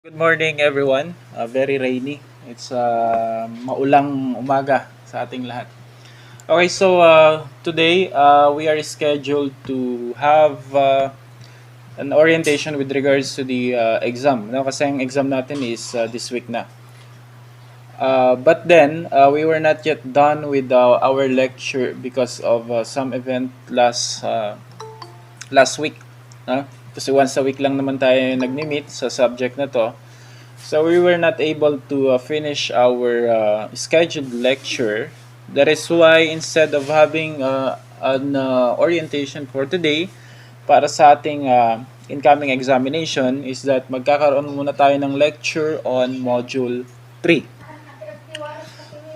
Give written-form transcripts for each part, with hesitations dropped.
Good morning everyone. Very rainy. It's maulang umaga sa ating lahat. Okay, so today we are scheduled to have an orientation with regards to the exam. No? Kasi ang exam natin is this week na. But then, we were not yet done with our lecture because of some event last week. No? Kasi once a week lang naman tayo nagmi-meet sa subject na to. So we were not able to finish our scheduled lecture. That is why instead of having an orientation for today para sa ating incoming examination is that magkakaroon muna tayo ng lecture on module 3.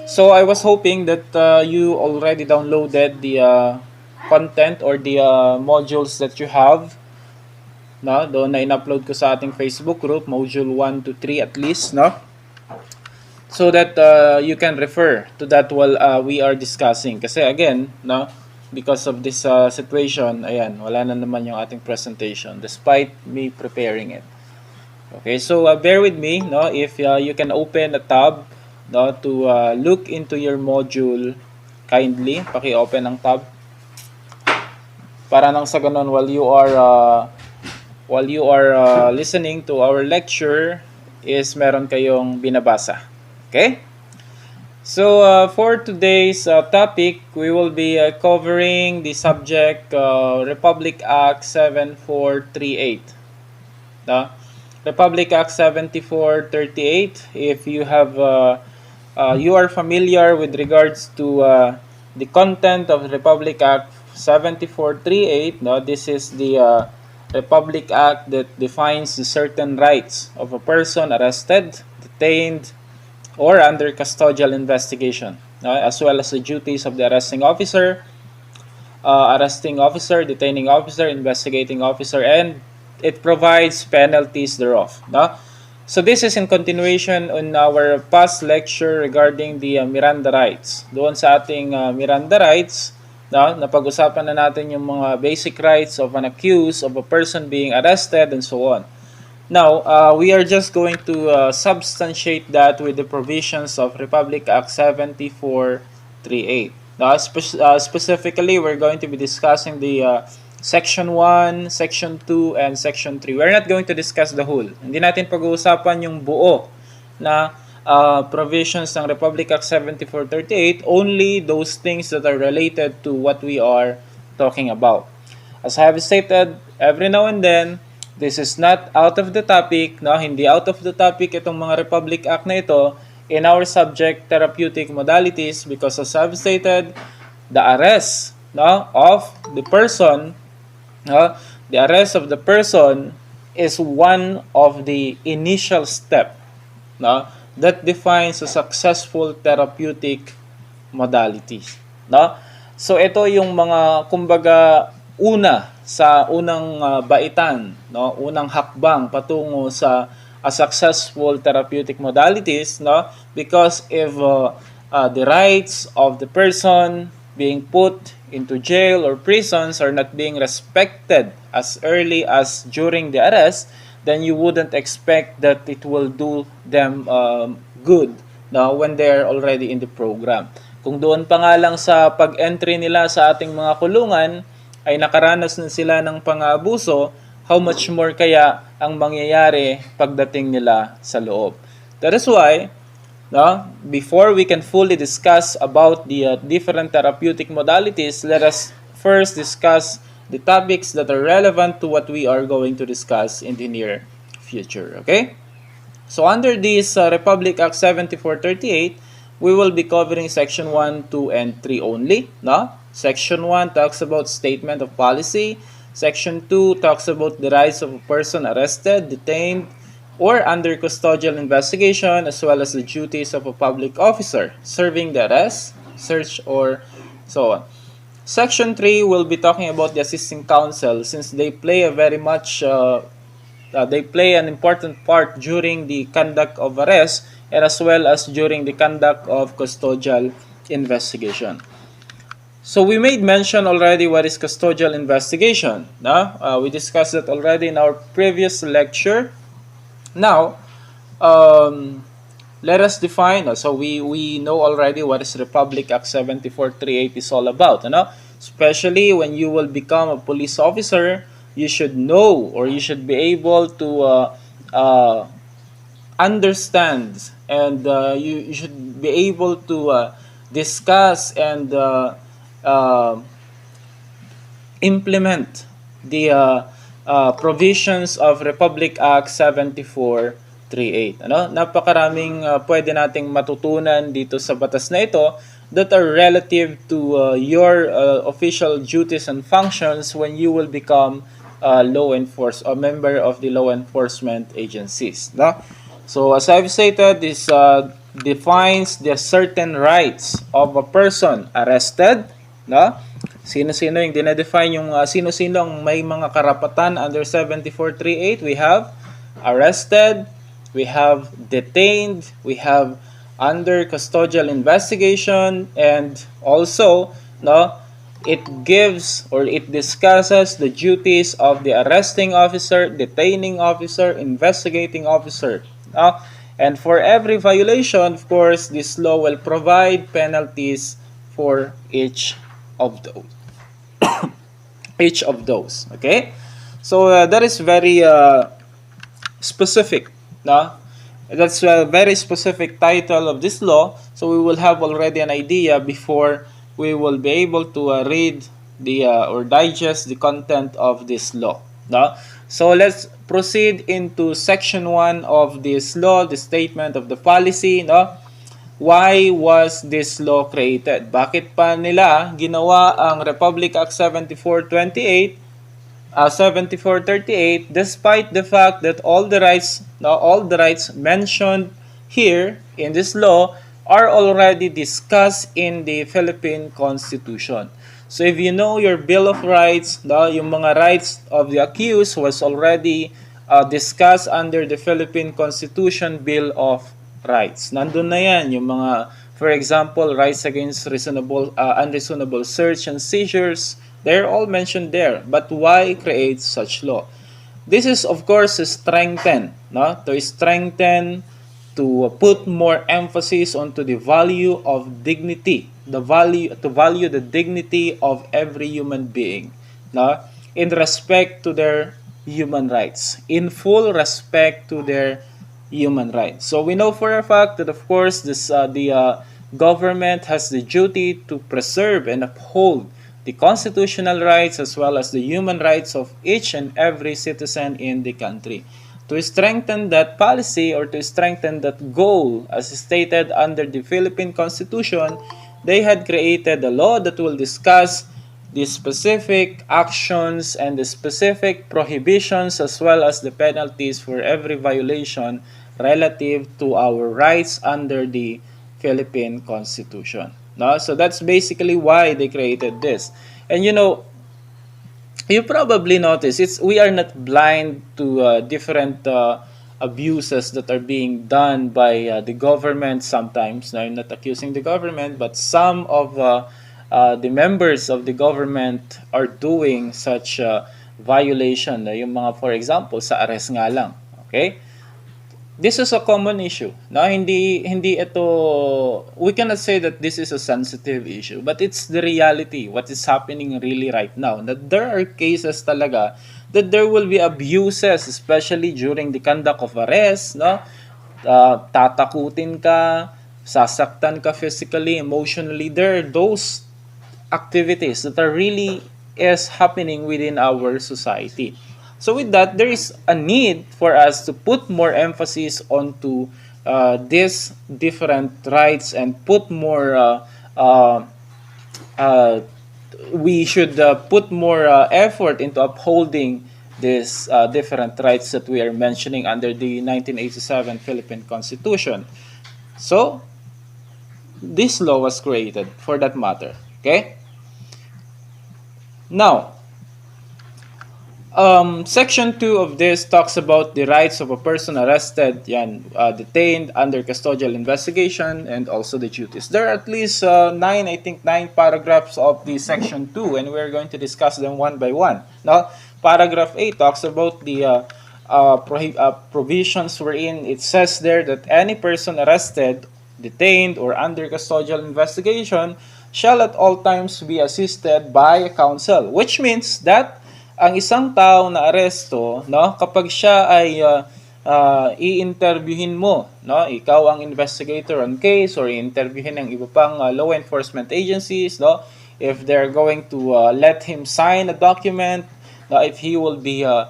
So I was hoping that you already downloaded the content or the modules that you have. No, doon na in-upload ko sa ating Facebook group, module 1 to 3 at least, no? So that you can refer to that while we are discussing. Kasi again, no, because of this situation, ayan, wala na naman yung ating presentation despite me preparing it. Okay, so bear with me, no, if you can open a tab, no, to look into your module kindly, paki-open ang tab para nang sa ganun while you are listening to our lecture is meron kayong binabasa. Okay? So for today's topic, we will be covering the subject Republic Act 7438. Republic Act 7438, if you have you are familiar with regards to the content of Republic Act 7438, no, this is the Republic Act that defines the certain rights of a person arrested, detained, or under custodial investigation, as well as the duties of the arresting officer, detaining officer, investigating officer, and it provides penalties thereof. No? So this is in continuation on our past lecture regarding the Miranda rights. Doon sa ating Miranda rights, napag-usapan na natin yung mga basic rights of an accused, of a person being arrested, and so on. Now, we are just going to substantiate that with the provisions of Republic Act 7438. Now, specifically, we're going to be discussing the Section 1, Section 2, and Section 3. We're not going to discuss the whole. Hindi natin pag-uusapan yung buo na provisions ng Republic Act 7438, only those things that are related to what we are talking about. As I have stated, every now and then, this is not out of the topic, no? Hindi out of the topic itong mga Republic Act na ito in our subject, Therapeutic Modalities, because as I've stated, the arrest, no, of the person, no, the arrest of the person is one of the initial step, no, that defines a successful therapeutic modality. No? So ito yung mga kumbaga una sa unang baitan, no? Unang hakbang patungo sa a successful therapeutic modalities, no? Because if the rights of the person being put into jail or prisons are not being respected as early as during the arrest, then you wouldn't expect that it will do them good, no, when they're already in the program. Kung doon pa nga lang sa pag-entry nila sa ating mga kulungan ay nakaranas na sila ng pang-aabuso, how much more kaya ang mangyayari pagdating nila sa loob. That is why, no, before we can fully discuss about the different therapeutic modalities, let us first discuss the topics that are relevant to what we are going to discuss in the near future. Okay? So under this Republic Act 7438, we will be covering Section 1, 2, and 3 only. No? Section 1 talks about statement of policy. Section 2 talks about the rights of a person arrested, detained, or under custodial investigation, as well as the duties of a public officer serving the arrest, search, or so on. Section 3 will be talking about the assisting counsel since they play a very much they play an important part during the conduct of arrest and as well as during the conduct of custodial investigation. So we made mention already what is custodial investigation. No? We discussed it already in our previous lecture. Now, um, let us define. So we know already what is Republic Act 7438 is all about. Especially when you will become a police officer, you should know, or you should be able to uh, understand, and you should be able to discuss and implement the provisions of Republic Act 7438. Napakaraming pwede nating matutunan dito sa batas na ito that are relative to your official duties and functions when you will become law enforcement or member of the law enforcement agencies. So as I've stated, this defines the certain rights of a person arrested. Sino-sino yung dinedefine yung sino-sino ang may mga karapatan under 7438? We have arrested, we have detained, we have under custodial investigation, and also it gives or it discusses the duties of the arresting officer, detaining officer, investigating officer. And for every violation, of course, this law will provide penalties for each of those. Each of those. Okay? So that is very specific. That's a very specific title of this law. So we will have already an idea before we will be able to read the or digest the content of this law. So let's proceed into section 1 of this law, the statement of the policy. Why was this law created? Bakit pa nila ginawa ang Republic Act 7438, 7438, despite the fact that all the rights mentioned here in this law are already discussed in the Philippine Constitution. So if you know your Bill of Rights, yung mga rights of the accused was already discussed under the Philippine Constitution Bill of Rights. Nandun na yan, yung mga, for example, rights against unreasonable search and seizures, they're all mentioned there. But why create such law? This is, of course, to strengthen, to put more emphasis onto the value of dignity, to value the dignity of every human being, in respect to their human rights, in full respect to their human rights. So we know for a fact that, of course, the government has the duty to preserve and uphold the constitutional rights as well as the human rights of each and every citizen in the country. To strengthen that policy or to strengthen that goal, as stated under the Philippine Constitution, they had created a law that will discuss the specific actions and the specific prohibitions as well as the penalties for every violation relative to our rights under the Philippine Constitution. So that's basically why they created this. And you probably notice we are not blind to different abuses that are being done by the government sometimes. Now, I'm not accusing the government, but some of the members of the government are doing such violation. Yung mga, for example, sa arrest nga lang. Okay? This is a common issue. Hindi ito, we cannot say that this is a sensitive issue, but it's the reality, what is happening really right now. That there are cases talaga that there will be abuses, especially during the conduct of arrest, tatakutin ka, sasaktan ka physically, emotionally. There are those activities that are really is happening within our society. So with that, there is a need for us to put more emphasis onto these different rights and put more, we should put more effort into upholding these different rights that we are mentioning under the 1987 Philippine Constitution. So, this law was created for that matter. Okay? Now, Section 2 of this talks about the rights of a person arrested, detained under custodial investigation, and also the duties. There are at least nine paragraphs of the Section 2, and we're going to discuss them one by one. Now, Paragraph 8 talks about the provisions wherein it says there that any person arrested, detained, or under custodial investigation shall at all times be assisted by counsel. Which means that ang isang tao na aresto, no, kapag siya ay i-interviewin mo, no, ikaw ang investigator on case or i-interviewin ng iba pang law enforcement agencies, no, if they're going to let him sign a document, no, if he will be uh,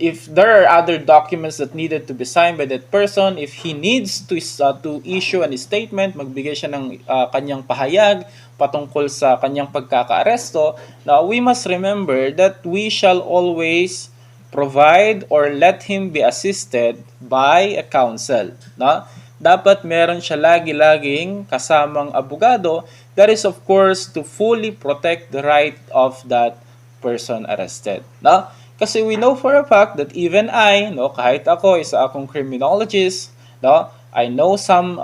if there are other documents that needed to be signed by that person, if he needs to issue a statement, magbigay siya ng kanyang pahayag patungkol sa kanyang pagkakaaresto, now we must remember that we shall always provide or let him be assisted by a counsel. No? Dapat meron siya lagi-laging kasamang abogado. That is of course to fully protect the right of that person arrested. No? Kasi we know for a fact that even I, no, kahit ako isa akong criminologist, no, I know some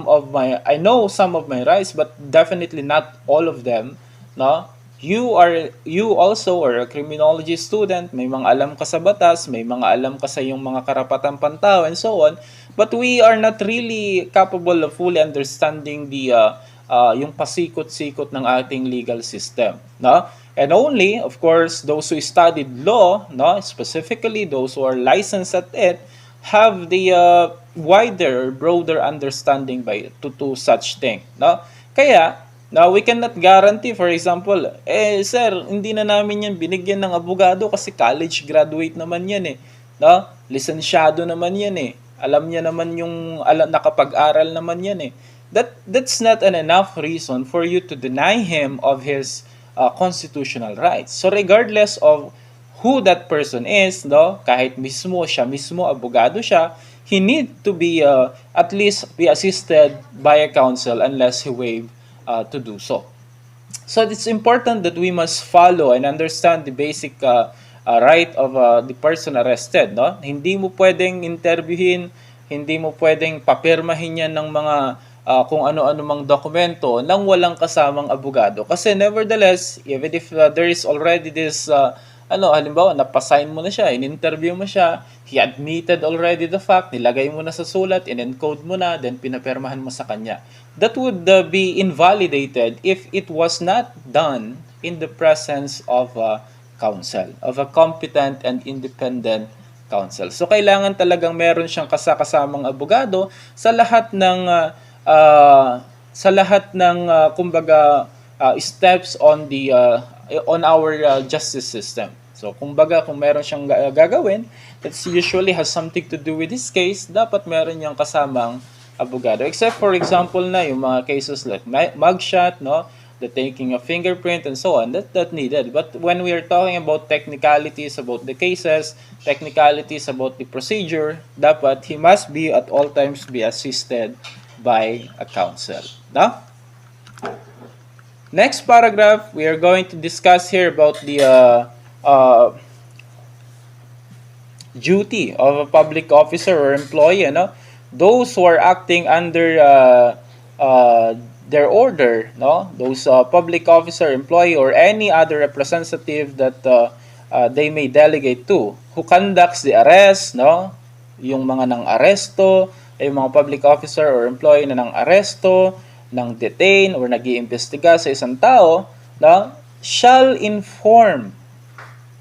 of my rights, but definitely not all of them, no. You also are a criminology student, may mga alam ka sa batas, may mga alam ka sa iyong mga karapatang pantao and so on, but we are not really capable of fully understanding the yung pasikot-sikot ng ating legal system, no? And only, of course, those who studied law, no, specifically those who are licensed at it, have the wider, broader understanding to such thing, no? Kaya, now we cannot guarantee, for example, sir, hindi na namin yan binigyan ng abogado kasi college graduate naman yan eh, no? Lisensyado naman yan eh. Alam niya naman nakapag-aral naman yan eh. That's not an enough reason for you to deny him of his constitutional rights. So regardless of who that person is, no, kahit siya mismo abogado siya, he need to be at least be assisted by a counsel unless he waive to do so. So it's important that we must follow and understand the basic right of the person arrested, no? Hindi mo pwedeng interviewin, hindi mo pwedeng papirmahin yan ng mga kung ano-ano mang dokumento nang walang kasamang abogado. Kasi nevertheless, even if there is already this, halimbawa, napasign mo na siya, in-interview mo siya, he admitted already the fact, nilagay mo na sa sulat, in-encode mo na, then pinapirmahan mo sa kanya. That would be invalidated if it was not done in the presence of counsel, of a competent and independent counsel. So, kailangan talagang meron siyang kasamang abogado sa lahat ng kumbaga steps on the on our justice system. So kumbaga kung meron siyang gagawin that usually has something to do with this case, dapat meron niyang kasamang abogado. Except for example na yung mga cases like mugshot, no, the taking a fingerprint and so on, that needed. But when we are talking about technicalities about the cases, technicalities about the procedure, dapat he must be at all times be assisted by a counsel. No? Next paragraph, we are going to discuss here about the duty of a public officer or employee. No? Those who are acting under their order, no? Those public officer, employee, or any other representative that they may delegate to, who conducts the arrest, no? Yung mga nang aresto, ay mga public officer or employee na nang aresto, nang detain, or nag-iimbestiga sa isang tao, no, shall inform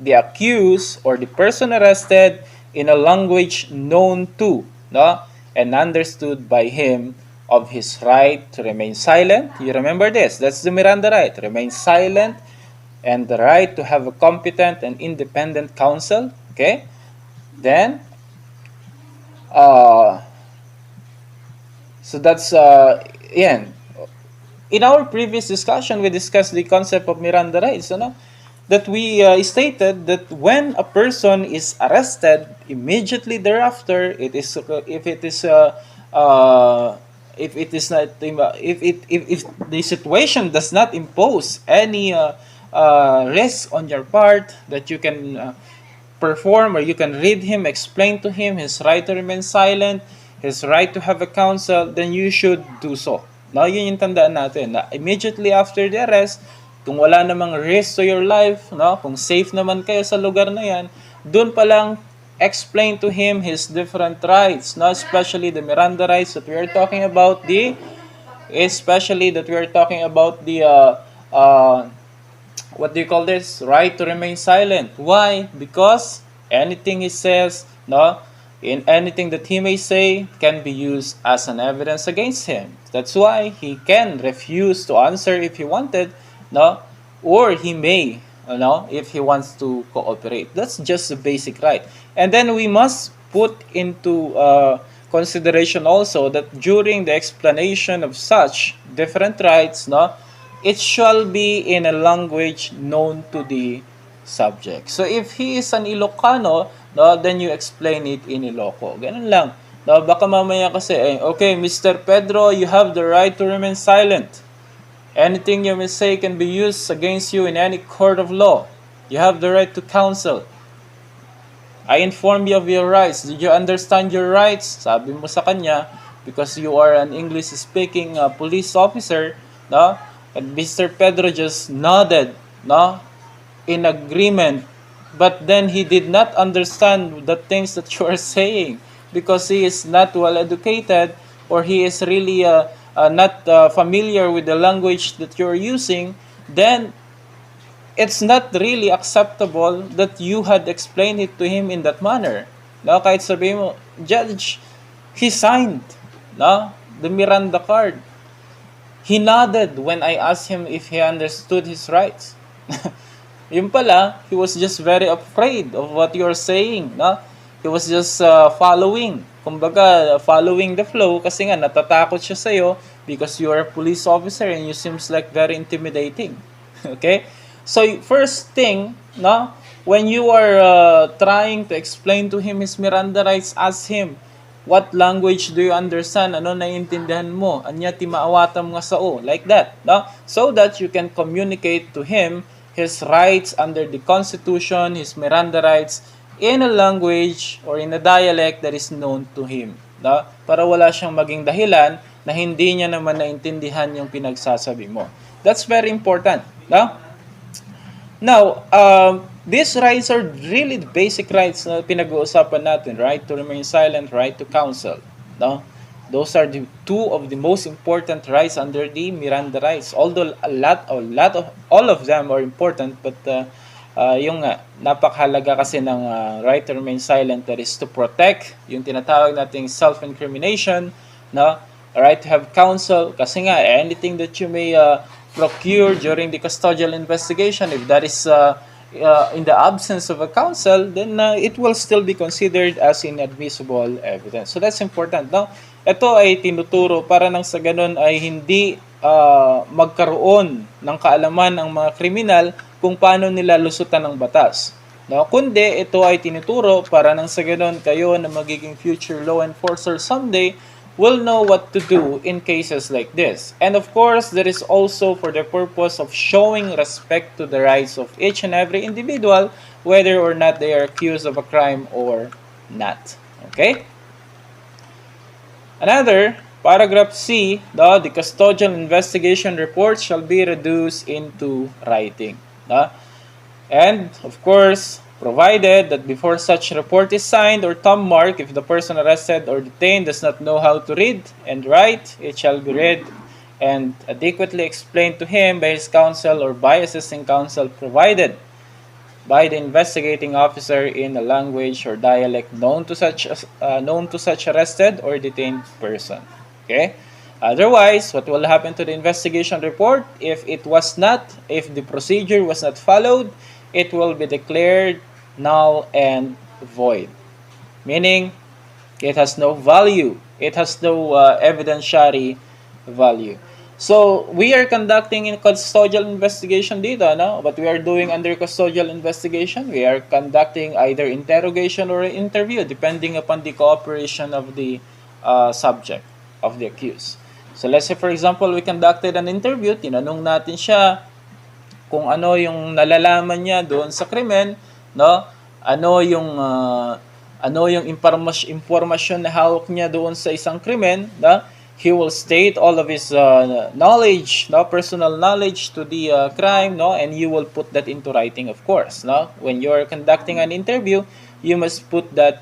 the accused or the person arrested in a language known to, no, and understood by him of his right to remain silent. You remember this? That's the Miranda right. Remain silent, and the right to have a competent and independent counsel. Okay? Then, so that's yan. In our previous discussion, we discussed the concept of Miranda rights, that we stated that when a person is arrested, immediately thereafter, if the situation does not impose any risk on your part, that you can perform or you can read him, explain to him his right to remain silent, his right to have a counsel, then you should do so. Now, yun yung tandaan natin, na immediately after the arrest, kung wala namang risk to your life, no? Kung safe naman kayo sa lugar na yan, doon pa lang explain to him his different rights, no? Especially the Miranda rights that we are talking about, what do you call this? Right to remain silent. Why? Because anything he says, no, in anything that he may say can be used as an evidence against him. That's why he can refuse to answer if he wanted, no, or he may, if he wants to cooperate. That's just a basic right. And then we must put into consideration also that during the explanation of such different rights, no, it shall be in a language known to the subject. So if he is an Ilocano, no, then you explain it in Iloco. Ganun lang. No, baka mamaya kasi, okay, Mr. Pedro, you have the right to remain silent. Anything you may say can be used against you in any court of law. You have the right to counsel. I inform you of your rights. Did you understand your rights? Sabi mo sa kanya, because you are an English-speaking police officer, no? And Mr. Pedro just nodded, no, in agreement. But then he did not understand the things that you are saying because he is not well educated, or he is really not familiar with the language that you are using. Then it's not really acceptable that you had explained it to him in that manner. No, kahit sabihin mo, Judge, he signed, no, the Miranda card. He nodded when I asked him if he understood his rights. Yung pala, he was just very afraid of what you're saying. No? He was just following. Kumbaga, following the flow kasi nga natatakot siya sa'yo because you are a police officer and you seems like very intimidating. Okay? So, first thing, no, when you are trying to explain to him his Miranda rights, ask him, what language do you understand? Ano naiintindihan mo? Anya ti maawatam nga sao? Like that, no? So that you can communicate to him his rights under the Constitution, his Miranda rights, in a language or in a dialect that is known to him. No? Para wala siyang maging dahilan na hindi niya naman naintindihan yung pinagsasabi mo. That's very important. No? Now, these rights are really the basic rights na pinag-uusapan natin. Right to remain silent, right to counsel. No? Those are the two of the most important rights under the Miranda rights. Although all of them are important, but yung napakahalaga kasi ng right to remain silent, that is to protect yung tinatawag nating self-incrimination, no? Right to have counsel, kasi nga anything that you may procure during the custodial investigation, if that is in the absence of a counsel, then it will still be considered as inadmissible evidence. So that's important. No? Ito ay tinuturo para nang sa ganun ay hindi magkaroon ng kaalaman ang mga kriminal kung paano nila lusutan ng batas. No? Kundi ito ay tinuturo para nang sa ganun kayo na magiging future law enforcer someday will know what to do in cases like this. And of course, there is also for the purpose of showing respect to the rights of each and every individual, whether or not they are accused of a crime or not. Okay? Another, paragraph C, the custodial investigation report shall be reduced into writing. And, of course, provided that before such report is signed or thumb marked, if the person arrested or detained does not know how to read and write, it shall be read and adequately explained to him by his counsel or by assisting counsel provided by the investigating officer in a language or dialect known to such arrested or detained person. Okay? Otherwise, what will happen to the investigation report if the procedure was not followed? It will be declared null and void. Meaning, it has no value. It has no evidentiary value. So, we are conducting a custodial investigation dito, no? What we are doing under custodial investigation, we are conducting either interrogation or interview, depending upon the cooperation of the subject, of the accused. So, let's say, for example, we conducted an interview, tinanong natin siya kung ano yung nalalaman niya doon sa krimen, no? Ano yung impormasyon na hawak niya doon sa isang krimen, no? He will state all of his knowledge, no, personal knowledge to the crime, no, and you will put that into writing, of course, no. When you are conducting an interview, you must put that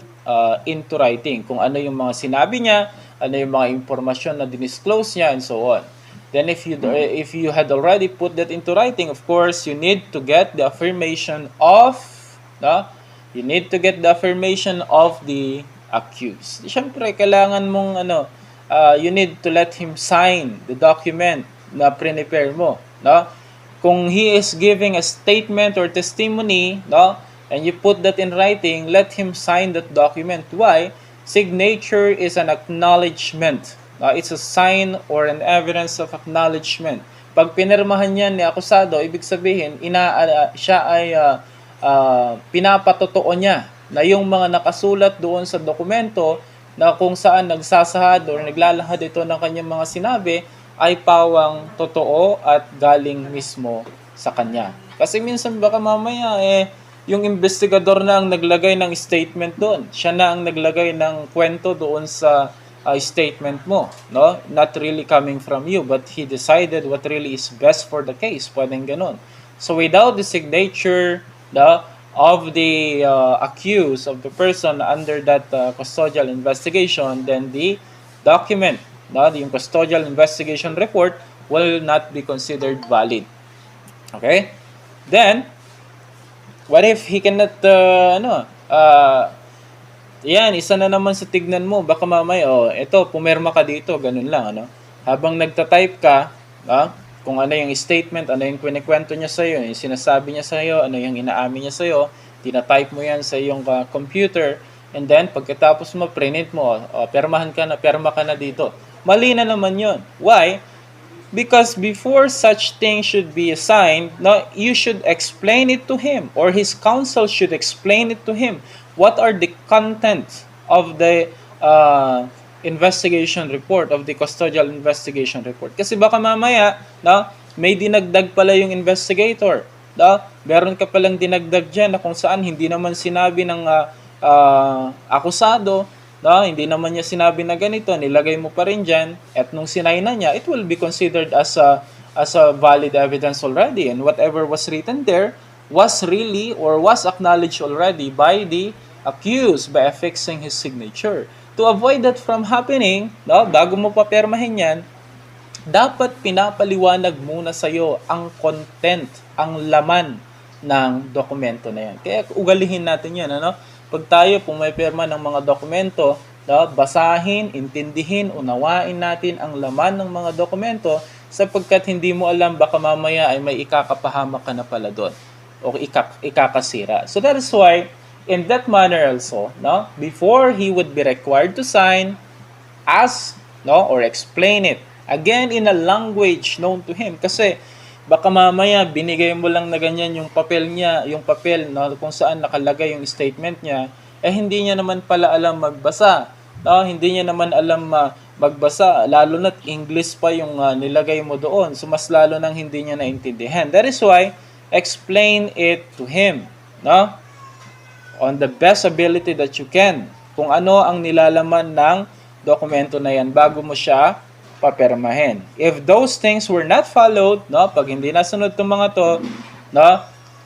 into writing. Kung ano yung mga sinabi niya, ano yung mga impormasyon na dinisclose niya, and so on. Then if you had already put that into writing, of course, you need to get the affirmation of, no, you need to get the affirmation of the accused. Siyempre, kailangan mong you need to let him sign the document na prepare mo, no? Kung he is giving a statement or testimony, no, and you put that in writing, let him sign that document. Why? Signature is an acknowledgement. It's a sign or an evidence of acknowledgement. Pag pinirmahan niya ni akusado, ibig sabihin, siya ay pinapatotoo niya na yung mga nakasulat doon sa dokumento na kung saan nagsasahad o naglalahad ito ng kanyang mga sinabi ay pawang totoo at galing mismo sa kanya. Kasi minsan baka mamaya yung investigador na ang naglagay ng statement doon. Siya na ang naglagay ng kwento doon sa statement mo, no? Not really coming from you, but he decided what really is best for the case. Pwedeng ganun. So without the signature of the accused, of the person under that custodial investigation, then the document, yung custodial investigation report will not be considered valid. Okay? Then, what if he cannot, yan, isa na naman sa tignan mo, baka mamaya, eto, pumirma ka dito, ganun lang, Habang nagta-type ka, kung ano yung statement, ano yung kwento niya sa'yo, yung sinasabi niya sa'yo, ano yung inaamin niya sa'yo, tina-type mo yan sa iyong computer, and then, pagkatapos mo, print mo, perma ka na dito. Mali na naman yun. Why? Because before such thing should be assigned, you should explain it to him, or his counsel should explain it to him. What are the content of the investigation report, of the custodial investigation report? Kasi baka mamaya, may dinagdag pala yung investigator. Meron ka palang dinagdag dyan na kung saan hindi naman sinabi ng akusado, hindi naman niya sinabi na ganito, nilagay mo pa rin dyan, at nung sinay na niya, it will be considered as a valid evidence already, and whatever was written there was really or was acknowledged already by the accused by affixing his signature. To avoid that from happening, bago mo papermahin yan, dapat pinapaliwanag muna sa'yo ang content, ang laman ng dokumento na yan. Kaya ugalihin natin yan, Pag tayo pumipirma ng mga dokumento, basahin, intindihin, unawain natin ang laman ng mga dokumento sapagkat hindi mo alam baka mamaya ay may ikakapahamak ka na pala doon o ikakasira. So that is why, in that manner also, before he would be required to sign, ask, or explain it, again in a language known to him. Kasi baka mamaya binigay mo lang na ganyan yung papel niya, kung saan nakalagay yung statement niya, hindi niya naman pala alam magbasa. Hindi niya naman alam magbasa, lalo na't English pa yung nilagay mo doon. So mas lalo nang hindi niya naintindihan. That is why, explain it to him, on the best ability that you can, kung ano ang nilalaman ng dokumento na yan bago mo siya papermahin. If those things were not followed, pag hindi nasunod itong mga to,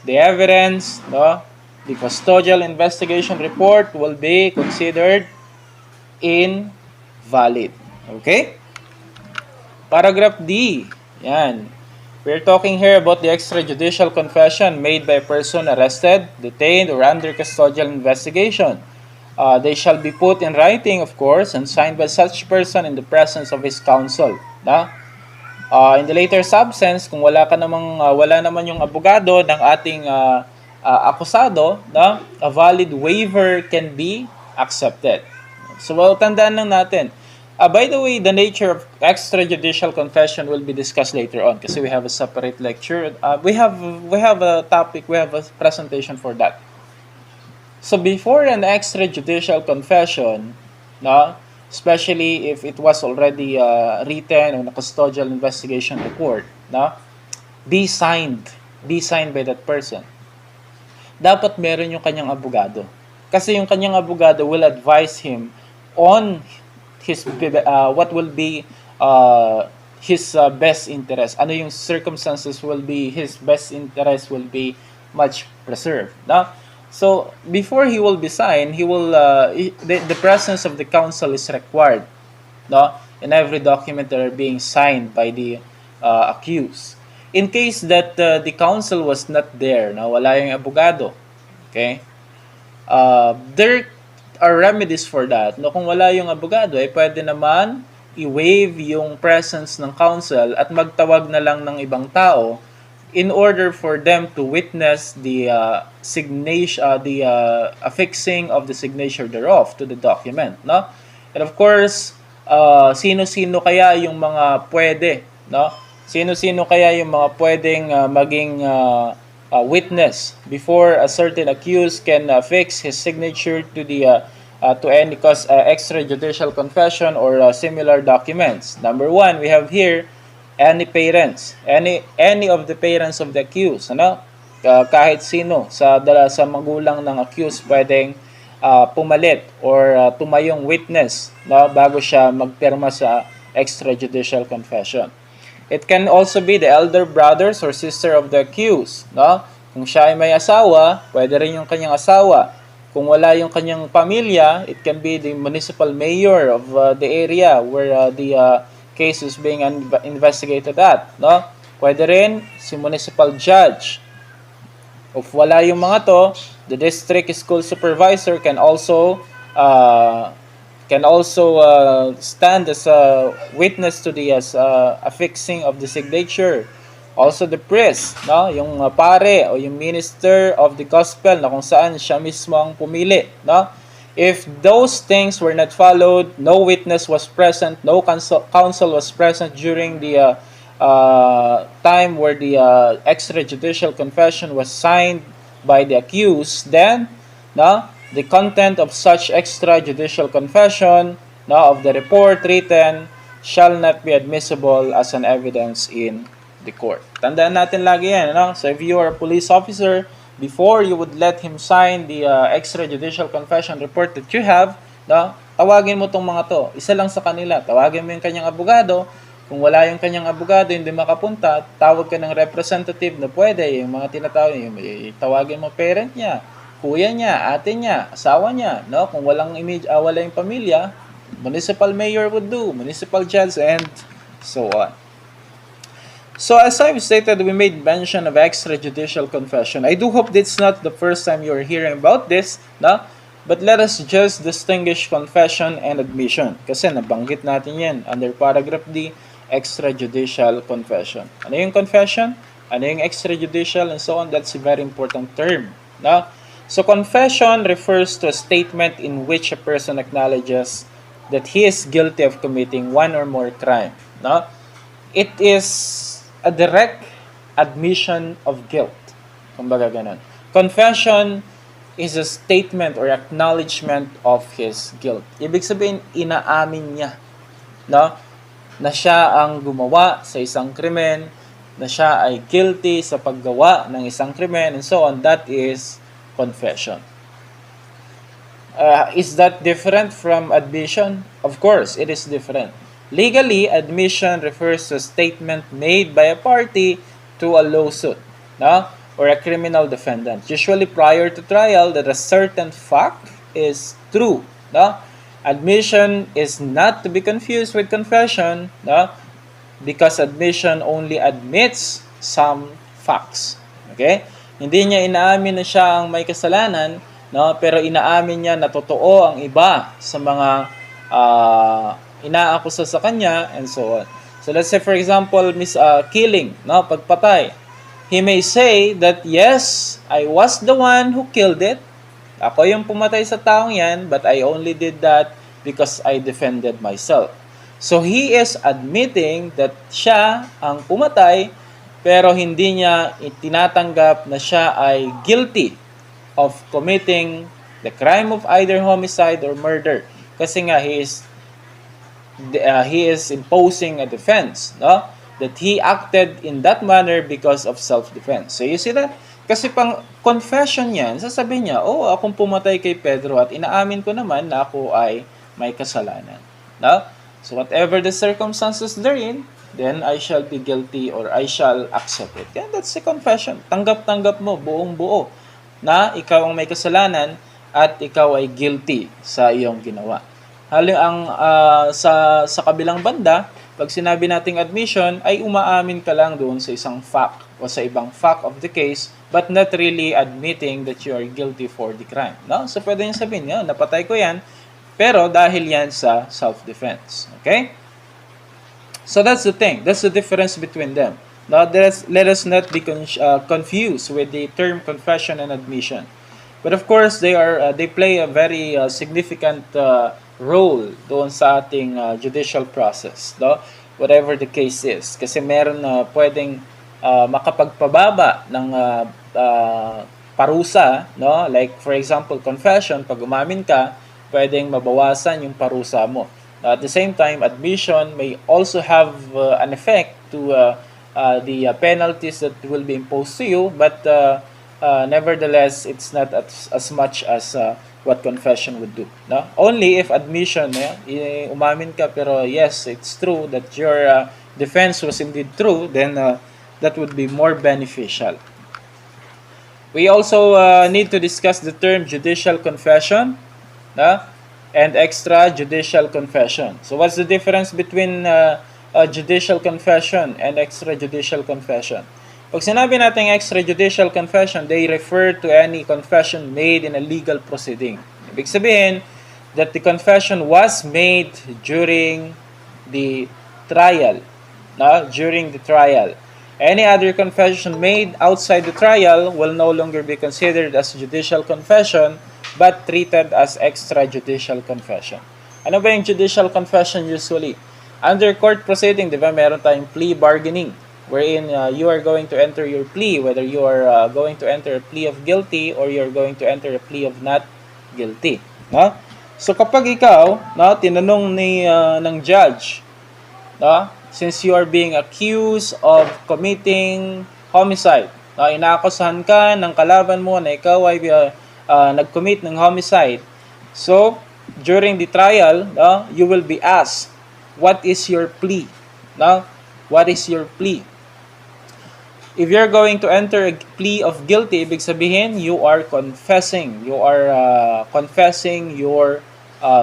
the evidence, the custodial investigation report will be considered invalid. Okay? Paragraph D. Yan. We're talking here about the extrajudicial confession made by a person arrested, detained, or under custodial investigation. They shall be put in writing, of course, and signed by such person in the presence of his counsel. In the later substance, kung wala naman yung abogado ng ating akusado, a valid waiver can be accepted. So, tandaan lang natin. By the way, the nature of extrajudicial confession will be discussed later on kasi we have a separate lecture. We have a topic, we have a presentation for that. So before an extrajudicial confession, especially if it was already written on a custodial investigation report, be signed by that person. Dapat meron yung kanyang abogado. Kasi yung kanyang abogado will advise him on what will be his best interest. Ano yung circumstances will be his best interest will be much preserved. No? So before he will be signed, the presence of the counsel is required. No, in every document that are being signed by the accused. In case that the counsel was not there, na wala yung abogado, okay? There are remedies for that. No, kung wala yung abogado, pwede naman i-waive yung presence ng counsel at magtawag na lang ng ibang tao in order for them to witness the affixing of the signature thereof to the document, no? And of course, sino-sino kaya yung mga pwede, no? Sino-sino kaya yung mga pwedeng maging witness before a certain accused can affix his signature to the to any extrajudicial confession or similar documents. Number one, we have here any parents, any of the parents of the accused, ano? Kahit sino sa magulang ng accused pwedeng pumalit or tumayong witness, no, bago siya magpirma sa extrajudicial confession. It can also be the elder brothers or sister of the accused, no? Kung siya ay may asawa, pwede rin yung kanyang asawa. Kung wala yung kanyang pamilya, it can be the municipal mayor of the area where the case is being investigated at, no? Pwede rin si municipal judge. If wala yung mga to, the district school supervisor can also stand as a witness to the affixing of the signature. Also the priest, no, yung pare o yung minister of the gospel na kung saan siya mismo ang pumili, no? If those things were not followed, no witness was present, no counsel was present during the time where the extrajudicial confession was signed by the accused, then no, the content of such extrajudicial confession, no, of the report written shall not be admissible as an evidence in the court. Tandaan natin lagi yan, no? So if you are a police officer, before you would let him sign the extrajudicial confession report that you have, no, tawagin mo tong mga to. Isa lang sa kanila. Tawagin mo yung kanyang abogado. Kung wala yung kanyang abogado, hindi makapunta, tawag ka ng representative na pwede. Yung mga tinatawag, tawagin mo parent niya, kuya niya, ate niya, asawa niya, no? Kung wala yung pamilya, municipal mayor would do, municipal judge, and so on. So as I've stated, we made mention of extrajudicial confession. I do hope it's not the first time you're hearing about this, no? But let us just distinguish confession and admission. Kasi nabanggit natin yan under paragraph D, extrajudicial confession. Ano yung confession? Ano yung extrajudicial? And so on. That's a very important term, no? So confession refers to a statement in which a person acknowledges that he is guilty of committing one or more crime, no? It is a direct admission of guilt. Kumbaga ganun. Confession is a statement or acknowledgement of his guilt. Ibig sabihin, inaamin niya, no, na siya ang gumawa sa isang krimen, na siya ay guilty sa paggawa ng isang krimen, and so on. That is confession. Is that different from admission? Of course, it is different. Legally, admission refers to a statement made by a party to a lawsuit, no, or a criminal defendant, usually prior to trial, that a certain fact is true, no? Admission is not to be confused with confession, no? Because admission only admits some facts. Okay? Hindi niya inaamin na siya ang may kasalanan, no? Pero inaamin niya na totoo ang iba sa mga inaakusa sa kanya, and so on. So let's say for example, killing, no? Pagpatay. He may say that, yes, I was the one who killed it. Ako yung pumatay sa taong yan, but I only did that because I defended myself. So he is admitting that siya ang pumatay, pero hindi niya tinatanggap na siya ay guilty of committing the crime of either homicide or murder. Kasi nga, he is imposing a defense, no? That he acted in that manner because of self-defense. So you see that? Kasi pang confession yan, sasabihin niya, oh, akong pumatay kay Pedro at inaamin ko naman na ako ay may kasalanan. No? So whatever the circumstances therein, then I shall be guilty or I shall accept it. Yan, that's a confession. Tanggap-tanggap mo, buong-buo, na ikaw ang may kasalanan at ikaw ay guilty sa iyong ginawa. Hali ang sa kabilang banda, pag sinabi nating admission, ay umaamin ka lang doon sa isang fact o sa ibang fact of the case, but not really admitting that you are guilty for the crime. No? So pwede nyo sabihin, napatay ko yan, pero dahil yan sa self-defense. Okay? So that's the thing. That's the difference between them. Now, let us not be confused with the term confession and admission. But of course, they play a very significant role doon sa ating judicial process. No? Whatever the case is. Kasi meron na pwedeng makapagpababa ng parusa. No? Like for example, confession, pag umamin ka, pwedeng mabawasan yung parusa mo. At the same time, admission may also have an effect to the penalties that will be imposed to you, but nevertheless, it's not as much as what confession would do. No? Only if admission, umamin ka, pero yes, it's true that your defense was indeed true, then that would be more beneficial. We also need to discuss the term judicial confession and extrajudicial confession. So what's the difference between a judicial confession and extrajudicial confession? Pag sinabi natin extrajudicial confession, they refer to any confession made in a legal proceeding. Ibig sabihin that the confession was made during the trial. During the trial. Any other confession made outside the trial will no longer be considered as judicial confession but treated as extrajudicial confession. Ano ba yung judicial confession usually? Under court proceeding, di ba, meron tayong plea bargaining wherein you are going to enter your plea, whether you are going to enter a plea of guilty or you're going to enter a plea of not guilty. No? So kapag ikaw, tinanong ng judge, since you are being accused of committing homicide, inaakusahan ka ng kalaban mo na ikaw ay nag-commit ng homicide. So, during the trial, you will be asked, what is your plea? What is your plea? If you're going to enter a plea of guilty, ibig sabihin, you are confessing. You are confessing your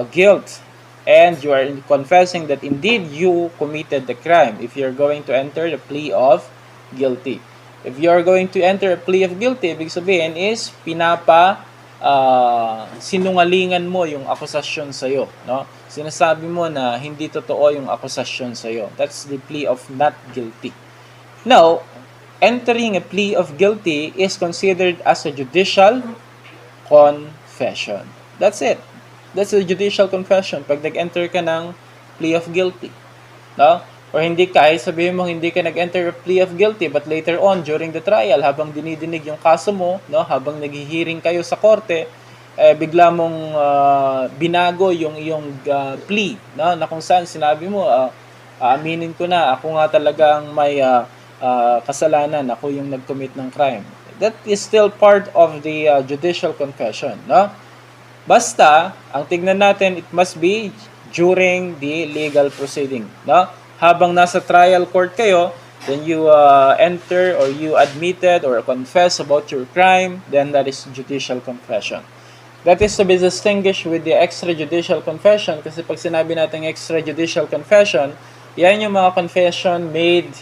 guilt. And you are confessing that indeed you committed the crime if you're going to enter the plea of guilty. If you're going to enter a plea of guilty, ibig sabihin is sinungalingan mo yung akusasyon sa'yo. No? Sinasabi mo na hindi totoo yung akusasyon sa'yo. That's the plea of not guilty. Now, entering a plea of guilty is considered as a judicial confession. That's it. That's a judicial confession pag nag-enter ka ng plea of guilty. No? Or hindi kahit sabihin mo hindi ka nag-enter a plea of guilty but later on during the trial habang dinidinig yung kaso mo, habang naghihiring kayo sa korte, bigla mong binago yung iyong plea, na kung saan sinabi mo, aaminin ko na ako nga talagang may kasalanan, ako yung nag-commit ng crime. That is still part of the judicial confession, no? Basta, ang tignan natin, it must be during the legal proceeding. No? Habang nasa trial court kayo, then you enter or you admitted or confess about your crime, then that is judicial confession. That is to be distinguished with the extrajudicial confession kasi pag sinabi natin extrajudicial confession, yan yung mga confession made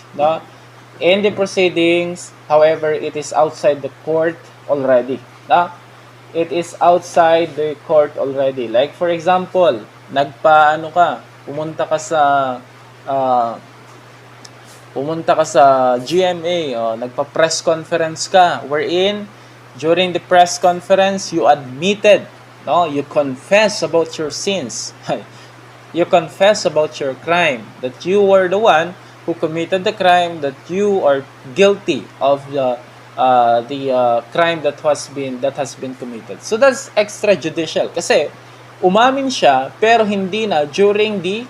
in the proceedings, however, it is outside the court already. It is outside the court already. Like for example, pumunta ka sa GMA, nagpa-press conference ka, wherein during the press conference you admitted, you confess about your sins. You confess about your crime, that you were the one who committed the crime, that you are guilty of the crime that has been committed. So that's extrajudicial kasi umamin siya pero hindi na during the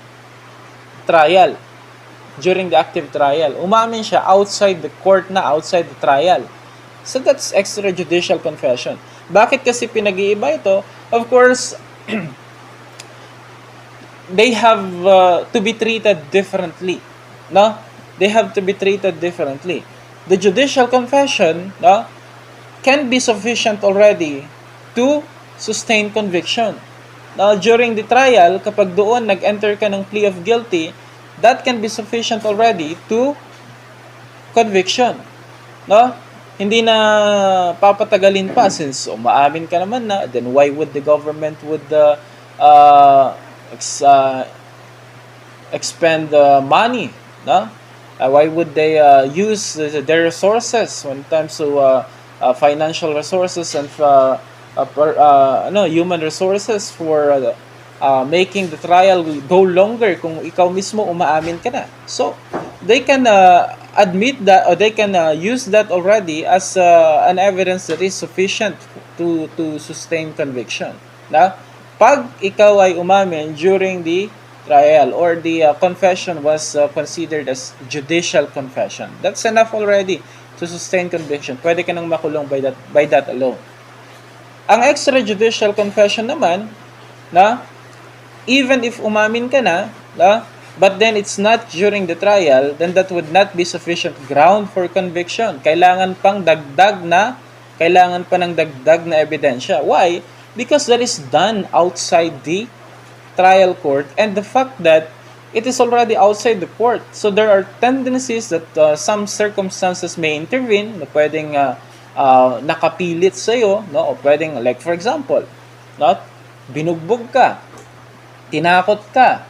trial, during the active trial. Umamin siya outside the court na, outside the trial. So that's extrajudicial confession. Bakit kasi pinag-iiba ito? Of course, they have to be treated differently. No? They have to be treated differently. The judicial confession, no, can be sufficient already to sustain conviction. Now, during the trial, kapag doon nag-enter ka ng plea of guilty, that can be sufficient already to conviction. No? Hindi na papatagalin pa since umaamin ka naman na, then why would the government would uh, expend money? No? Why would they use their resources when it comes to financial resources and human resources for making the trial go longer kung ikaw mismo umaamin ka na? So, they can admit that, or they can use that already as an evidence that is sufficient to sustain conviction. Na pag ikaw ay umamin during the trial or the confession was considered as judicial confession, that's enough already to sustain conviction. Pwede ka nang makulong by that alone. Ang extrajudicial confession naman, na even if umamin ka na, but then it's not during the trial, then that would not be sufficient ground for conviction. Kailangan pa ng dagdag na ebidensya. Why? Because that is done outside the trial court, and the fact that it is already outside the court. So there are tendencies that some circumstances may intervene na pwedeng nakapilit sa'yo, no? O pwedeng, like for example, no? Binugbog ka, tinakot ka,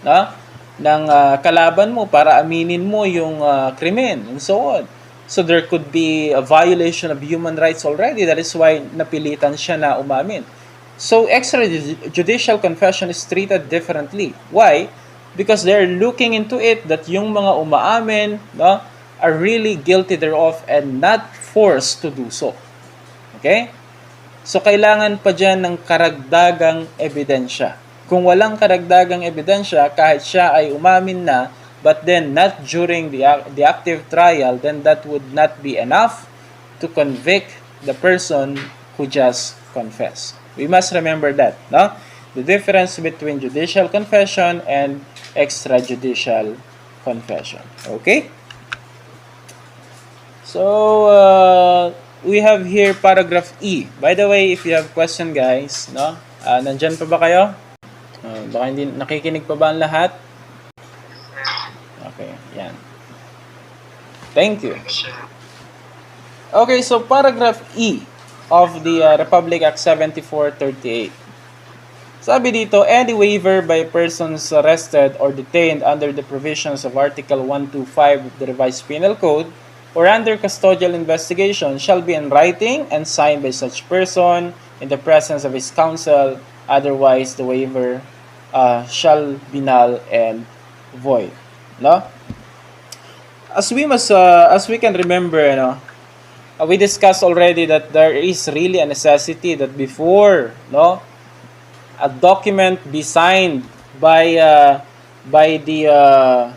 no? ng kalaban mo para aminin mo yung krimen and so on. So there could be a violation of human rights already. That is why napilitan siya na umamin. So extrajudicial confession is treated differently. Why? Because they're looking into it that yung mga umaamin, no, are really guilty thereof and not forced to do so. Okay? So kailangan pa dyan ng karagdagang ebidensya. Kung walang karagdagang ebidensya, kahit siya ay umamin na, but then not during the active trial, then that would not be enough to convict the person who just confessed. We must remember that, no? The difference between judicial confession and extrajudicial confession. Okay? So, we have here paragraph E. By the way, if you have question, guys, no? Nandyan pa ba kayo? Baka hindi nakikinig pa ba ang lahat? Okay, yan. Thank you. Okay, so paragraph E of the Republic Act 7438. Sabi dito, any waiver by persons arrested or detained under the provisions of Article 125 of the Revised Penal Code or under custodial investigation shall be in writing and signed by such person in the presence of his counsel. Otherwise, the waiver shall be null and void. No? As we can remember, no, we discussed already that there is really a necessity that before, no, a document be signed by the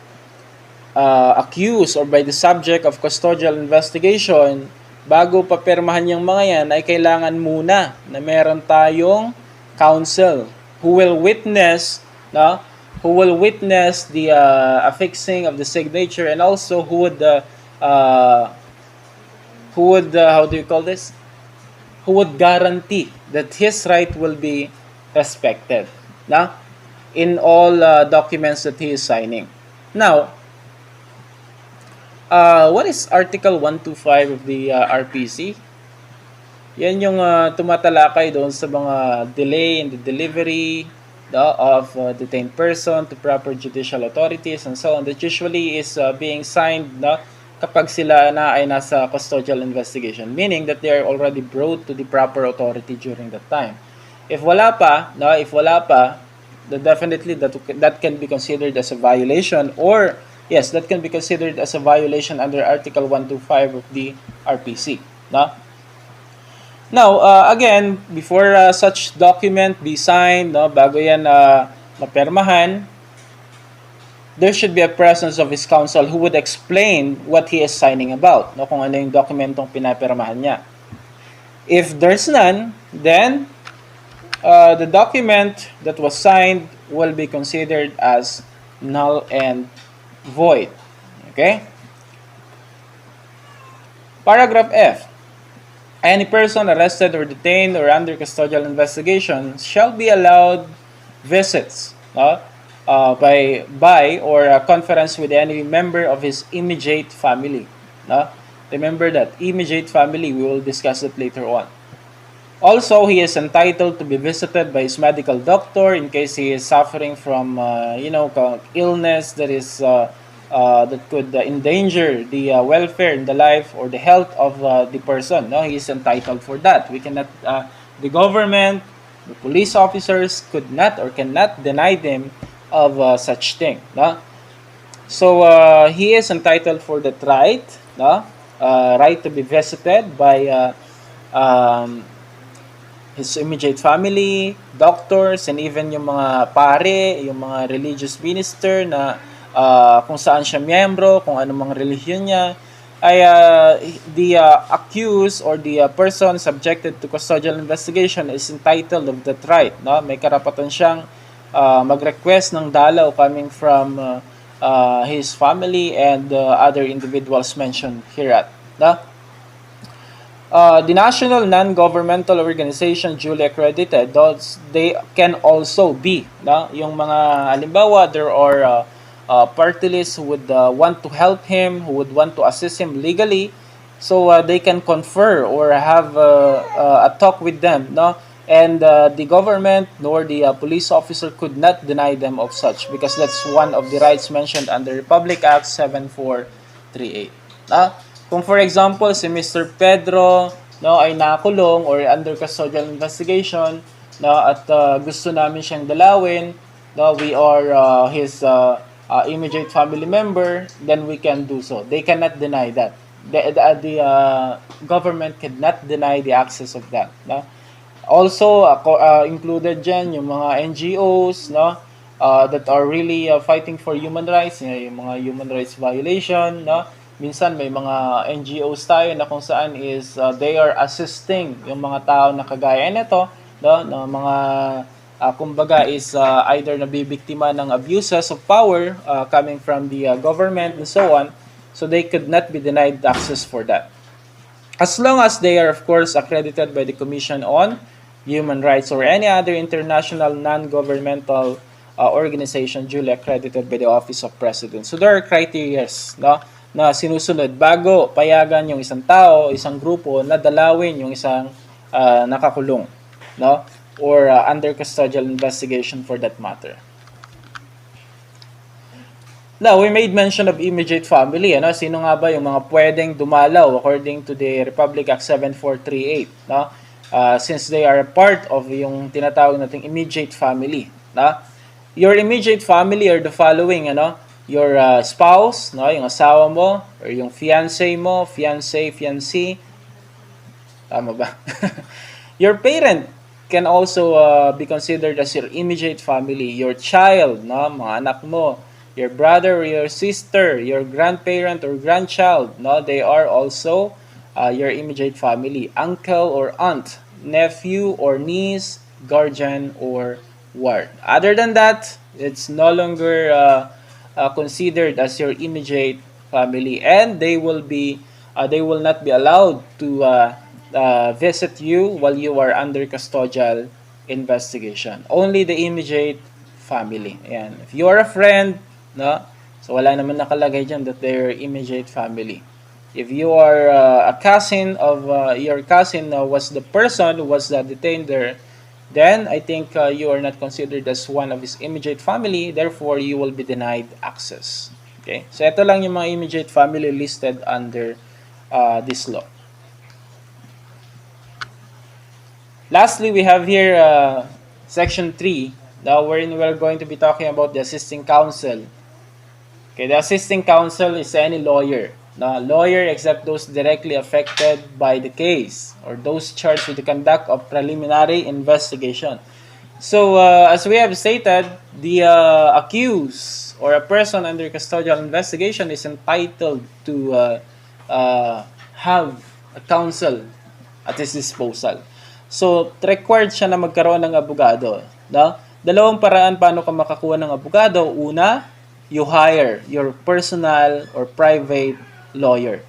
accused or by the subject of custodial investigation, bago papirmahan yung mga yan, ay kailangan muna na meron tayong counsel who will witness, no, who will witness the affixing of the signature, and also who would how do you call this? Who would guarantee that his right will be respected, no, in all documents that he is signing. Now, what is Article 125 of the RPC? Yan yung tumatalakay doon sa mga delay in the delivery of detained person to proper judicial authorities and so on, that usually is being signed kapag sila na ay nasa custodial investigation, meaning that they are already brought to the proper authority during that time. If wala pa, then definitely that can be considered as a violation, or yes, that can be considered as a violation under Article 125 of the RPC. No? Now, again, before such document be signed, no, bago yan mapermahan, there should be a presence of his counsel who would explain what he is signing about, no, kung ano yung dokumentong pinapirmahan niya. If there's none, then The document that was signed will be considered as null and void. Okay? Paragraph F. Any person arrested or detained or under custodial investigation shall be allowed visits by or a conference with any member of his immediate family. No? Remember that immediate family, we will discuss it later on. Also, he is entitled to be visited by his medical doctor in case he is suffering from, illness that is that could endanger the welfare and the life or the health of the person. No, he is entitled for that. We cannot, the government, the police officers could not or cannot deny them of such thing. No? So he is entitled for that right, no? Right to be visited by his immediate family, doctors, and even yung mga pare, yung mga religious minister na kung saan siya miyembro, kung ano mga relihiyon niya, ay the accused or the person subjected to custodial investigation is entitled of that right. No? May karapatan siyang mag-request ng dalaw coming from his family and other individuals mentioned here at. No? The national non-governmental organization duly accredited, those they can also be, no? Yung mga halimbawa there are party lists who would want to help him, who would want to assist him legally, so they can confer or have a talk with them, no? And the government nor the police officer could not deny them of such because that's one of the rights mentioned under Republic Act 7438. Kung for example si Mr. Pedro ay nakulong or under custodial investigation at gusto namin siyang dalawin, we are his immediate family member, then we can do so. They cannot deny that. The government cannot deny the access of that. Also included dyan yung mga NGOs that are really fighting for human rights, yung mga human rights violation, minsan may mga NGOs tayo na kung saan is they are assisting yung mga tao na kagaya nito, na mga kumbaga is either nabibiktima ng abuses of power coming from the government and so on, so they could not be denied access for that. As long as they are of course accredited by the Commission on Human Rights or any other international non-governmental organization duly accredited by the Office of President. So there are criteria, na sinusunod bago payagan yung isang tao, isang grupo na dalawin yung isang nakakulong, or under custodial investigation for that matter. Now, we made mention of immediate family. Sino nga ba yung mga pwedeng dumalaw according to the Republic Act 7438? Since they are a part of yung tinatawag nating immediate family. Your immediate family are the following, your spouse, yung asawa mo, or yung fiancé mo, fiancé, tama ba? Your parent can also be considered as your immediate family. Your child, mga anak mo, your brother or your sister, your grandparent or grandchild, they are also your immediate family. Uncle or aunt, nephew or niece, guardian or ward. Other than that, it's no longer considered as your immediate family, and they will not be allowed to visit you while you are under custodial investigation. Only the immediate family. Ayan. If you are a friend, so wala naman nakalagay dyan that they're immediate family. If you are a cousin of your cousin was the person who was detained there, then I think you are not considered as one of his immediate family, therefore you will be denied access. Okay? So ito lang yung mga immediate family listed under this law. Lastly, we have here section 3, wherein we're going to be talking about the assisting counsel. Okay, the assisting counsel is any lawyer. Lawyer except those directly affected by the case or those charged with the conduct of preliminary investigation. So, as we have stated, the accused or a person under custodial investigation is entitled to have a counsel at his disposal. So, required siya na magkaroon ng abogado. No? Dalawang paraan paano ka makakuha ng abogado. Una, you hire your personal or private lawyer.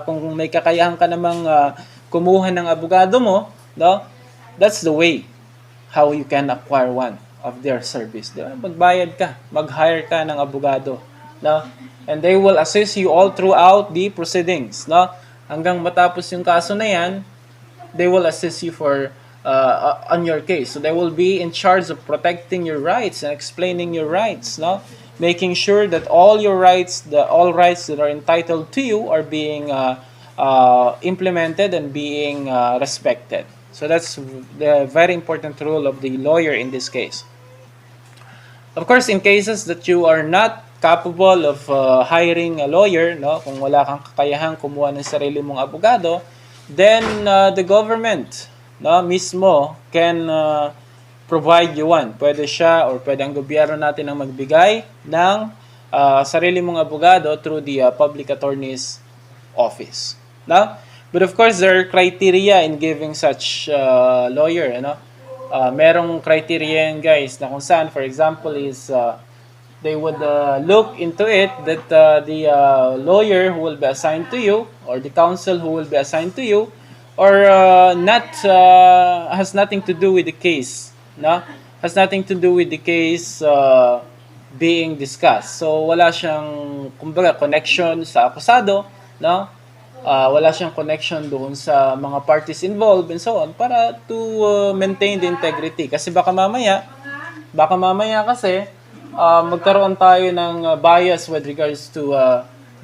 Kung may kakayahan ka namang kumuha ng abogado mo, no? That's the way how you can acquire one of their service. Diba? Magbayad ka, mag-hire ka ng abogado. No? And they will assist you all throughout the proceedings. No? Hanggang matapos yung kaso na yan, they will assist you on your case. So they will be in charge of protecting your rights and explaining your rights, no? Making sure that all your rights, all rights that are entitled to you are being implemented and being respected. So that's the very important role of the lawyer in this case. Of course, in cases that you are not capable of hiring a lawyer, no, kung wala kang kakayahang kumuha ng sarili mong abogado, then the government, no, mismo can provide you one. Pwede siya or pwede ang gobyerno natin ang magbigay ng sarili mong abogado through the public attorney's office. No? But of course, there are criteria in giving such lawyer. Ano? Merong criteria yan, guys, na kung saan, for example, is they would look into it that the lawyer who will be assigned to you or the counsel who will be assigned to you or has nothing to do with the case, no? Has nothing to do with the case being discussed. So wala siyang kumbaga connection sa akusado, no? Wala siyang connection doon sa mga parties involved and so on para to maintain the integrity kasi baka mamaya kasi magkaroon tayo ng bias with regards to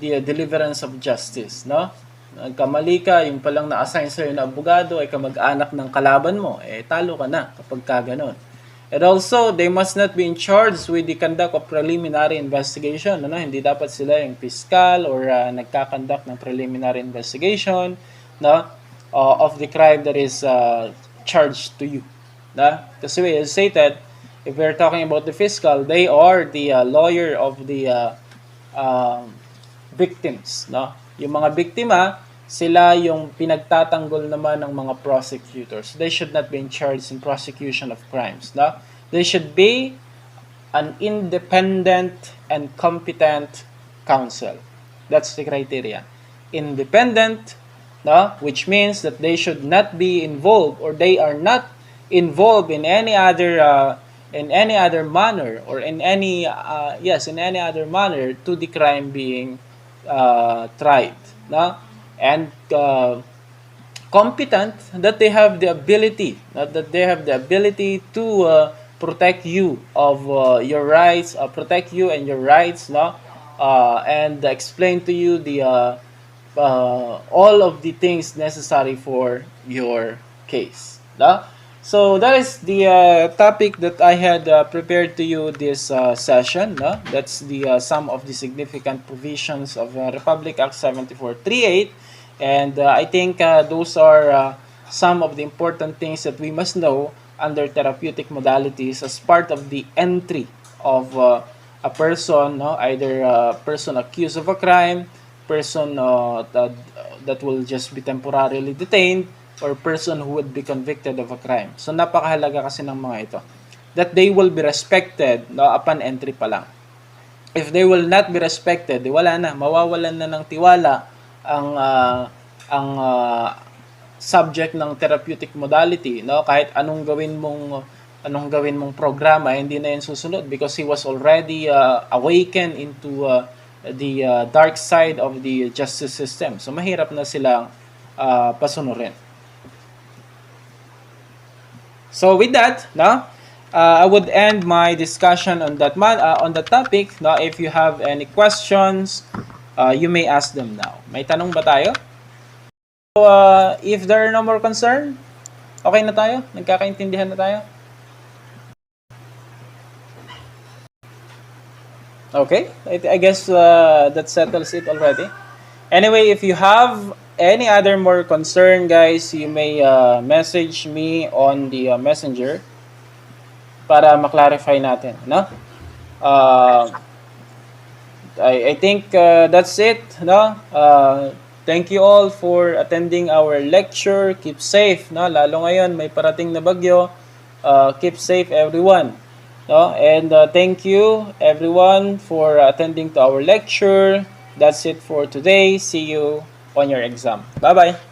the deliverance of justice, no? Nagkamali ka, yung palang na-assign sa'yo na abogado ay kamag-anak ng kalaban mo, talo ka na kapag ka ganun. And also, they must not be in charge with the conduct of preliminary investigation. Ano? Hindi dapat sila yung fiscal or nagkakonduct ng preliminary investigation, no? Of the crime that is charged to you. No? Kasi as stated, if we're talking about the fiscal, they are the lawyer of the victims. No? Yung mga biktima, sila yung pinagtatanggol naman ng mga prosecutors. They should not be in charge in prosecution of crimes. No? They should be an independent and competent counsel. That's the criteria. Independent, no? Which means that they should not be involved or they are not involved in any other manner or in any other manner to the crime being tried. No? And competent that they have the ability to protect you of your rights, protect you and your rights, no? And explain to you the all of the things necessary for your case. No? So that is the topic that I had prepared to you this session. No? That's the some of the significant provisions of Republic Act 7438. And I think those are some of the important things that we must know under therapeutic modalities as part of the entry of a person, no? Either a person accused of a crime, person that will just be temporarily detained, or person who would be convicted of a crime. So napakahalaga kasi ng mga ito. That they will be respected, no, upon entry pa lang. If they will not be respected, wala na, mawawalan na ng tiwala ang subject ng therapeutic modality, no? Kahit anong gawin mong programa, hindi na 'yan susunod because he was already awakened into the dark side of the justice system. So mahirap na silang pasunurin. So with that, no, I would end my discussion on that topic. Now, if you have any questions, you may ask them now. May tanong ba tayo? So, if there are no more concern, okay na tayo? Nagkakaintindihan na tayo? Okay, I guess that settles it already. Anyway, if you have any other more concern, guys, you may message me on the messenger para maklarify natin, no? I think that's it, no? thank you all for attending our lecture. Keep safe, no? Lalo ngayon may parating na bagyo. Keep safe everyone. No? And thank you everyone for attending to our lecture. That's it for today. See you on your exam. Bye-bye.